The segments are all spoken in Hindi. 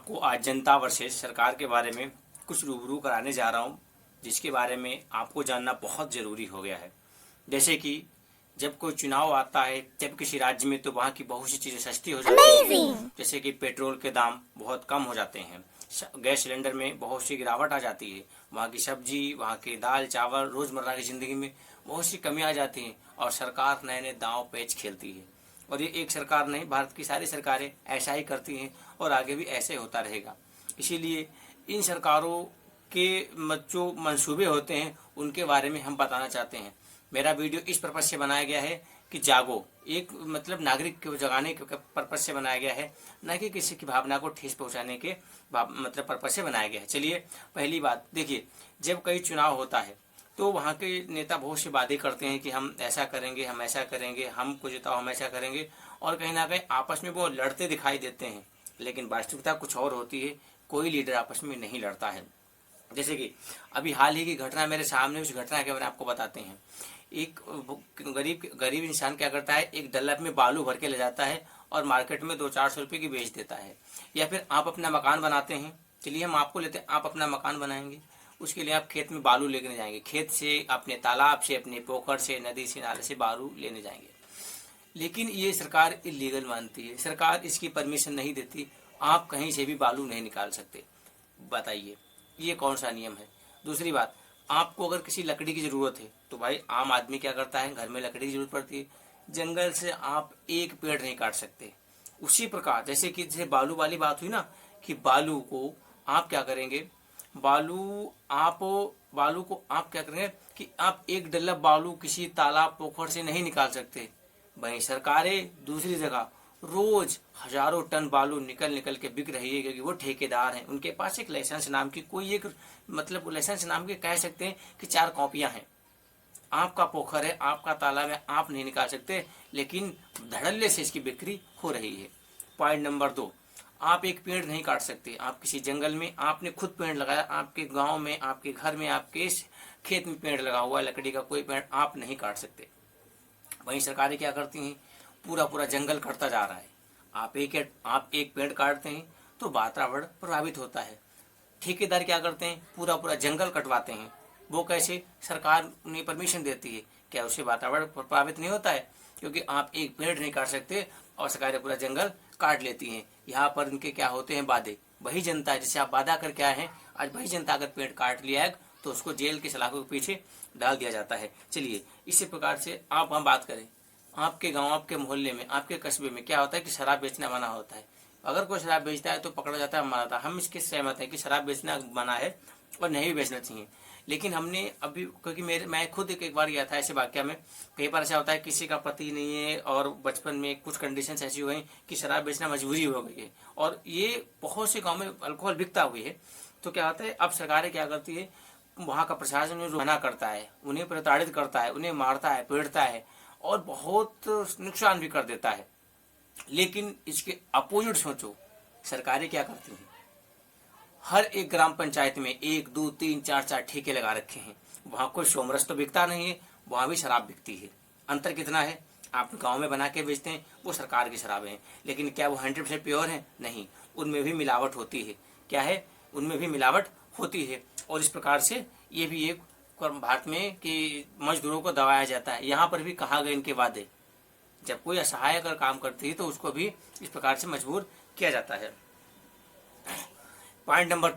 आपको आज जनता वर्सेस सरकार के बारे में कुछ रूबरू कराने जा रहा हूँ, जिसके बारे में आपको जानना बहुत ज़रूरी हो गया है। जैसे कि जब कोई चुनाव आता है तब किसी राज्य में तो वहाँ की बहुत सी चीज़ें सस्ती हो जाती हैं। जैसे कि पेट्रोल के दाम बहुत कम हो जाते हैं, गैस सिलेंडर में बहुत सी गिरावट आ जाती है, वहाँ की सब्जी, वहाँ के दाल चावल, रोज़मर्रा की ज़िंदगी में बहुत सी कमी आ जाती हैं और सरकार नए नए दांव पेच खेलती है। और ये एक सरकार नहीं, भारत की सारी सरकारें ऐसा ही करती हैं और आगे भी ऐसे होता रहेगा। इसीलिए इन सरकारों के जो मंसूबे होते हैं उनके बारे में हम बताना चाहते हैं। मेरा वीडियो इस पर्पज़ से बनाया गया है कि जागो, एक मतलब नागरिक को जगाने के पर्पज़ से बनाया गया है, न कि किसी की भावना को ठेस पहुंचाने के मतलब पर्पज़ से बनाया गया है। चलिए पहली बात देखिए, जब कई चुनाव होता है तो वहाँ के नेता बहुत सी बातें करते हैं कि हम ऐसा करेंगे, हम ऐसा करेंगे, हमको जिताओ, हम ऐसा करेंगे, और कहीं ना कहीं आपस में वो लड़ते दिखाई देते हैं। लेकिन वास्तविकता कुछ और होती है, कोई लीडर आपस में नहीं लड़ता है। जैसे कि अभी हाल ही की घटना मेरे सामने, उस घटना के बारे में आपको बताते हैं। एक गरीब इंसान क्या करता है, एक डल्लप में बालू भर के ले जाता है और मार्केट में 200-400 रुपये की बेच देता है। या फिर आप अपना मकान बनाते हैं, चलिए हम आपको लेते हैं, आप अपना मकान बनाएंगे, उसके लिए आप खेत में बालू लेने जाएंगे, खेत से, अपने तालाब से, अपने पोखर से, नदी से, नाले से बालू लेने जाएंगे। लेकिन ये सरकार इलीगल मानती है, सरकार इसकी परमिशन नहीं देती, आप कहीं से भी बालू नहीं निकाल सकते। बताइए ये कौन सा नियम है। दूसरी बात, आपको अगर किसी लकड़ी की ज़रूरत है तो भाई आम आदमी क्या करता है, घर में लकड़ी की ज़रूरत पड़ती है, जंगल से आप एक पेड़ नहीं काट सकते। उसी प्रकार जैसे कि जैसे बालू वाली बात हुई ना, कि बालू को आप क्या करेंगे, बालू को आप क्या करेंगे कि आप एक डल्ला बालू किसी तालाब पोखर से नहीं निकाल सकते। वहीं सरकारें दूसरी जगह रोज हजारों टन बालू निकल के बिक रही है, क्योंकि वो ठेकेदार हैं, उनके पास एक लाइसेंस नाम की कोई एक मतलब लाइसेंस नाम के कह सकते हैं कि 4 कॉपियां हैं। आपका पोखर है, आपका तालाब है, आप नहीं निकाल सकते, लेकिन धड़ल्ले से इसकी बिक्री हो रही है। पॉइंट नंबर 2, आप एक पेड़ नहीं काट सकते। आप किसी जंगल में आपने खुद पेड़ लगाया, आपके गांव में, आपके घर में, आपके खेत में पेड़ लगा हुआ है लकड़ी का, कोई पेड़ आप नहीं काट सकते। वहीं सरकारें क्या करती हैं, पूरा जंगल कटता जा रहा है, आप एक पेड़ काटते हैं तो वातावरण प्रभावित होता है। ठेकेदार क्या करते हैं, पूरा जंगल कटवाते हैं। वो कैसे, सरकार उन्हें परमिशन देती है, क्या उससे वातावरण प्रभावित नहीं होता है? क्योंकि आप एक पेड़ नहीं काट सकते और सरकारें पूरा जंगल काट लेती हैं। यहाँ पर इनके क्या होते हैं, वादे। वही जनता है जिससे आप वादा करके आए हैं, आज वही जनता अगर पेड़ काट लिया है तो उसको जेल की सलाखों के पीछे डाल दिया जाता है। चलिए इसी प्रकार से हम बात करें, आपके गांव, आपके मोहल्ले में, आपके कस्बे में क्या होता है कि शराब बेचना मना होता है। अगर कोई शराब बेचता है तो पकड़ा जाता है, मना था। हम इसके सहमत हैं कि शराब बेचना मना है और नहीं भी बेचना चाहिए। लेकिन हमने अभी, क्योंकि मैं खुद एक बार गया था ऐसे वाक्य में, कई बार ऐसा होता है किसी का पति नहीं है और बचपन में कुछ कंडीशंस ऐसी हो गई कि शराब बेचना मजबूरी हो गई है, और ये बहुत से गाँव में अल्कोहल बिकता हुई है। तो क्या होता है, अब सरकारें क्या करती है, वहाँ का प्रशासन उन्हें मना करता है, उन्हें प्रताड़ित करता है, उन्हें मारता है, पीड़ता है और बहुत नुकसान भी कर देता है। लेकिन इसके अपोजिट सोचो, सरकारें क्या करती हैं, हर एक ग्राम पंचायत में 1, 2, 3, 4 ठेके लगा रखे हैं। वहाँ कोई सोमरस तो बिकता नहीं है, वहाँ भी शराब बिकती है। अंतर कितना है, आप गांव में बना के बेचते हैं, वो सरकार की शराबें हैं, लेकिन क्या वो 100% प्योर है? नहीं, उनमें भी मिलावट होती है। क्या है, उनमें भी मिलावट होती है। और इस प्रकार से ये भी एक भारत में कि मजदूरों को दबाया जाता है। यहाँ पर भी कहा गया इनके वादे, जब कोई असहाय अगर काम करती है तो उसको भी इस प्रकार से मजबूर किया जाता है। पॉइंट नंबर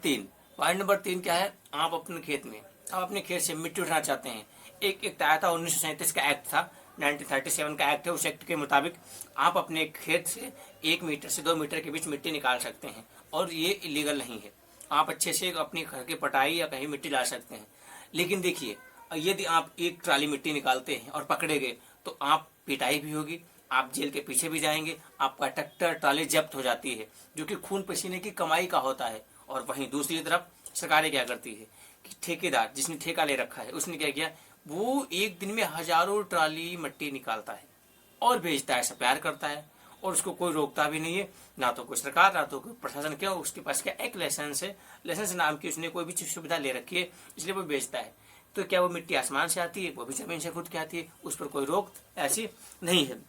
तीन क्या है, आप अपने खेत से मिट्टी उठाना चाहते हैं। एक आया था 1937 का एक्ट था, 1937 का एक्ट है। उस एक्ट के मुताबिक आप अपने खेत से 1 मीटर से 2 मीटर के बीच मिट्टी निकाल सकते हैं, और ये इलीगल नहीं है। आप अच्छे से अपने घर की पटाई या कहीं मिट्टी ला सकते हैं। लेकिन देखिए, यदि आप 1 ट्राली मिट्टी निकालते हैं और पकड़े गए तो आप पिटाई भी होगी, आप जेल के पीछे भी जाएंगे, आपका ट्रैक्टर ट्राली जब्त हो जाती है, जो कि खून पसीने की कमाई का होता है। और वहीं दूसरी तरफ सरकारें क्या करती है कि ठेकेदार जिसने ठेका ले रखा है उसने क्या किया, वो एक दिन में हजारों ट्राली मिट्टी निकालता है और बेचता है, सप्लायर करता है, और उसको कोई रोकता भी नहीं है, ना तो कोई सरकार, ना तो कोई प्रशासन। क्यों, उसके पास क्या एक लाइसेंस है, लाइसेंस नाम की उसने कोई भी सुविधा ले रखी है, इसलिए वो बेचता है। तो क्या वो मिट्टी आसमान से आती है? वो भी जमीन से खुद के आती है, उस पर कोई रोक ऐसी नहीं है।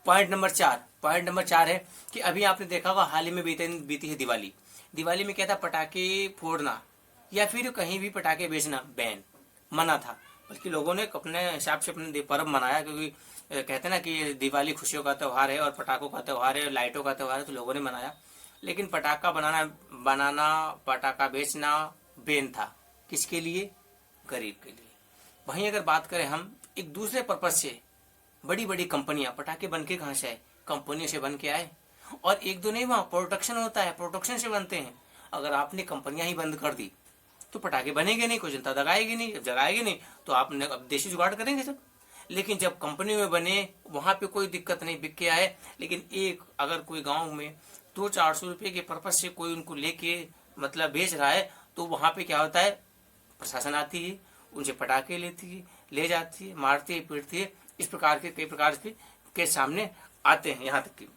पॉइंट नंबर 4 है कि अभी आपने देखा होगा हाल ही में बीती है दिवाली। दिवाली में क्या था, पटाखे फोड़ना या फिर कहीं भी पटाखे बेचना बैन मना था, बल्कि लोगों ने अपने हिसाब से अपने पर्व मनाया, क्योंकि कहते हैं ना कि दिवाली खुशियों का त्यौहार है और पटाखों का त्यौहार है, लाइटों का त्यौहार है, तो लोगों ने मनाया। लेकिन पटाखा बनाना पटाखा बेचना बैन था। किसके लिए? गरीब के लिए। वहीं अगर बात करें हम एक दूसरे पर्पज से, बड़ी बड़ी कंपनियां, पटाखे बन के कहाँ से आए? कंपनियों से बन के आए। और एक दो नहीं, वहाँ प्रोडक्शन होता है, प्रोडक्शन से बनते हैं। अगर आपने कंपनियां ही बंद कर दी तो पटाखे बनेंगे नहीं, कोई जनता दगाएगी नहीं, जब जगाएगी नहीं तो आपने अब देशी जुगाड़ करेंगे सब। लेकिन जब कंपनी में बने वहां पे कोई दिक्कत नहीं, बिक के आए। लेकिन एक अगर कोई गांव में 200-400 रुपए के पर्पज से कोई उनको लेके मतलब बेच रहा है, तो वहां पे क्या होता है, प्रशासन आती है, उनसे पटाखे लेती है, ले जाती है, मारती है, पीटती है। इस प्रकार के कई प्रकार के सामने आते हैं। यहाँ तक कि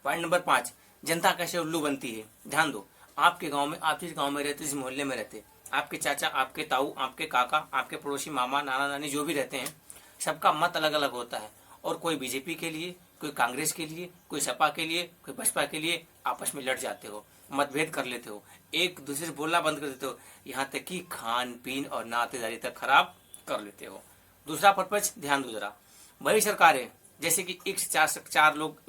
पॉइंट नंबर 5, जनता कैसे उल्लू बनती है। ध्यान दो, आपके गांव में, आप जिस गांव में रहते, जिस मोहल्ले में रहते, आपके चाचा, आपके ताऊ, आपके काका, आपके पड़ोसी, मामा, नाना नानी जो भी रहते हैं, सबका मत अलग अलग होता है। और कोई बीजेपी के लिए, कोई कांग्रेस के लिए, कोई सपा के लिए, कोई बसपा के लिए आपस में लड़ जाते हो, मतभेद कर लेते हो, एक दूसरे से बोलना बंद कर देते हो, यहाँ तक कि खान पीन और नातेदारी तक खराब कर लेते हो। दूसरा पर्पज ध्यान दो जरा, बड़ी सरकारें जैसे कि एक से चार लोग,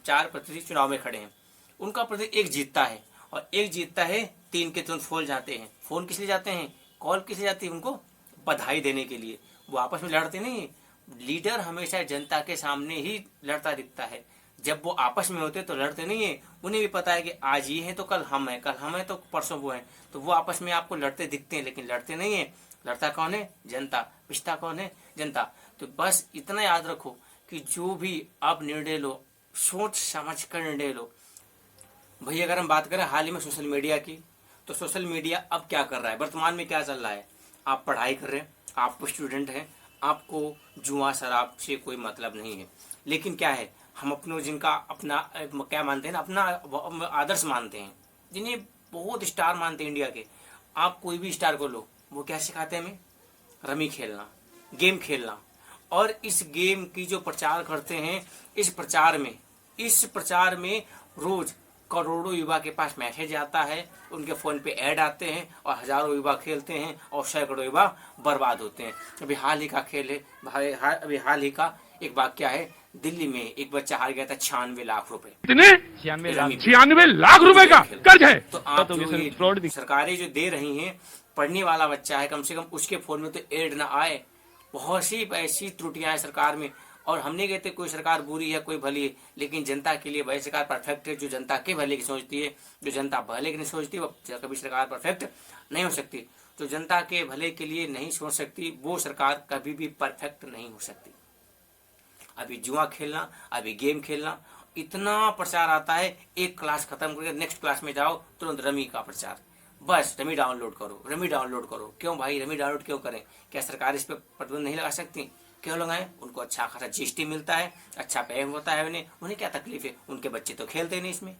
4 प्रतिनिधि चुनाव में खड़े हैं, उनका प्रतिनिधि एक जीतता है और एक जीतता है, 3 के तुरंत फोन जाते हैं। फोन किस लिए जाते हैं, कॉल किस लिए जाती है? उनको बधाई देने के लिए। वो आपस में लड़ते नहीं। लीडर हमेशा जनता के सामने ही लड़ता दिखता है। जब वो आपस में होते तो लड़ते नहीं है। उन्हें भी पता है कि आज ये है तो कल हम हैं, कल हम हैं तो परसों वो हैं, तो वो आपस में आपको लड़ते दिखते हैं, लेकिन लड़ते नहीं है। लड़ता कौन है? जनता। पिछता कौन है? जनता। तो बस इतना याद रखो कि जो भी आप निर्णय लो, सोच समझ कर निर्णय लो। भाई अगर हम बात करें हाल ही में सोशल मीडिया की, तो सोशल मीडिया अब क्या कर रहा है, वर्तमान में क्या चल रहा है? आप पढ़ाई कर रहे हैं, आप स्टूडेंट हैं, आपको जुआ शराब से कोई मतलब नहीं है, लेकिन क्या है, हम अपनों जिनका अपना क्या मानते हैं ना, अपना आदर्श मानते हैं, जिन्हें बहुत स्टार मानते हैं इंडिया के, आप कोई भी स्टार को लो, वो क्या सिखाते हैं हमें? रमी खेलना, गेम खेलना। और इस गेम की जो प्रचार करते हैं, इस प्रचार में रोज करोड़ों युवा के पास मैसेज आता है, उनके फोन पे ऐड आते हैं और हजारों युवा खेलते हैं और सैकड़ों युवा बर्बाद होते हैं। अभी हाल ही का खेल है, अभी हाल ही का एक वाक्य है, दिल्ली में एक बच्चा हार गया था 96 लाख रुपए। 96 लाख रुपए का कर्ज है। तो आप जो सरकारें जो दे रही हैं, पढ़ने वाला बच्चा है, कम से कम उसके फोन में तो ऐड ना आए। बहुत सी ऐसी त्रुटियां हैं सरकार में, और हम नहीं कहते कोई सरकार बुरी है कोई भली है, लेकिन जनता के लिए वही सरकार परफेक्ट है जो जनता के भले की सोचती है। जो जनता भले की नहीं सोचती वो कभी सरकार परफेक्ट नहीं हो सकती। जो जनता के भले के लिए नहीं सोच सकती वो सरकार कभी भी परफेक्ट नहीं हो सकती। अभी जुआ खेलना, अभी गेम खेलना, इतना प्रचार आता है, एक क्लास खत्म करके नेक्स्ट क्लास में जाओ तुरंत रमी का प्रचार, बस रमी डाउनलोड करो, रमी डाउनलोड करो। क्यों भाई रमी डाउनलोड क्यों करें? क्या सरकार इस पर प्रतिबंध नहीं लगा सकती? क्यों लगाएं? उनको अच्छा खासा जीएसटी मिलता है, अच्छा पे होता है, उन्हें क्या तकलीफ है? उनके बच्चे तो खेलते नहीं।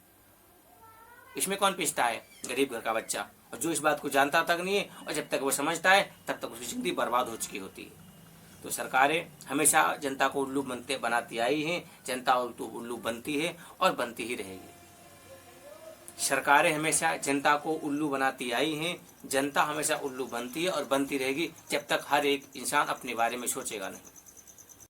इसमें कौन पिसता है? गरीब घर का बच्चा, और जो इस बात को जानता तक नहीं है, और जब तक वो समझता है तब तक उसकी जिंदगी बर्बाद हो चुकी होती है। तो सरकारें हमेशा जनता को उल्लू बनाती आई हैं, जनता उल्लू बनती है और बनती ही रहेगी। सरकारें हमेशा जनता को उल्लू बनाती आई हैं, जनता हमेशा उल्लू बनती है और बनती रहेगी, जब तक हर एक इंसान अपने बारे में सोचेगा नहीं।